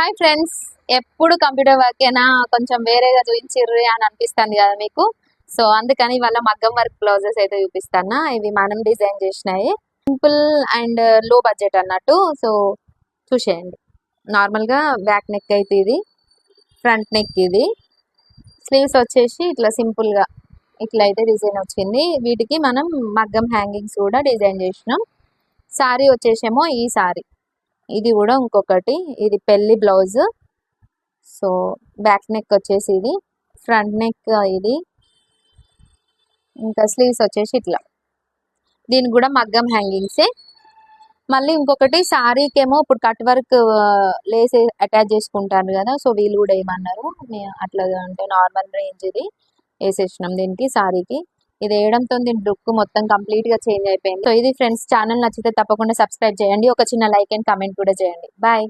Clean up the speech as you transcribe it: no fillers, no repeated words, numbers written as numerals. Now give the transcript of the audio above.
Hi friends, ఎప్పుడు computer వర్కేనా కొంచెం వేరేగా చూపించిర్రు అని అనిపిస్తుంది కదా మీకు. సో అందుకని ఇవాళ మగ్గం వర్క్ బ్లౌజెస్ అయితే చూపిస్తాను. ఇవి మనం డిజైన్ చేసినాయి, సింపుల్ అండ్ లో బడ్జెట్ అన్నట్టు. సో చూసేయండి. నార్మల్గా బ్యాక్ నెక్ అయితే ఇది, ఫ్రంట్ నెక్ ఇది, స్లీవ్స్ వచ్చేసి ఇట్లా సింపుల్గా ఇట్లా అయితే డిజైన్ వచ్చింది. వీటికి మనం మగ్గం హ్యాంగింగ్స్ కూడా డిజైన్ చేసినాం. సారీ వచ్చేసేమో ఈ సారీ, ఇది కూడా ఇంకొకటి, ఇది పెళ్లి బ్లౌజ్. సో బ్యాక్ నెక్ వచ్చేసి ఇది, ఫ్రంట్ నెక్ ఇది, ఇంకా స్లీవ్స్ వచ్చేసి ఇట్లా. దీనికి కూడా మగ్గం హ్యాంగింగ్సే. మళ్ళీ ఇంకొకటి సారీకేమో ఇప్పుడు కట్ వర్క్ లేస్ అటాచ్ చేసుకుంటారు కదా, సో వీళ్ళు కూడా ఏమన్నారు అట్లా అంటే నార్మల్ రేంజ్ ఇది వేసేసినాం దీనికి సారీకి. ఇది వేయడంతో దీని లుక్ మొత్తం కంప్లీట్ గా చేంజ్ అయిపోయింది. సో ఇది ఫ్రెండ్స్, ఛానల్ నచ్చితే తప్పకుండా సబ్స్క్రైబ్ చేయండి, ఒక చిన్న లైక్ అండ్ కమెంట్ కూడా చేయండి. బాయ్.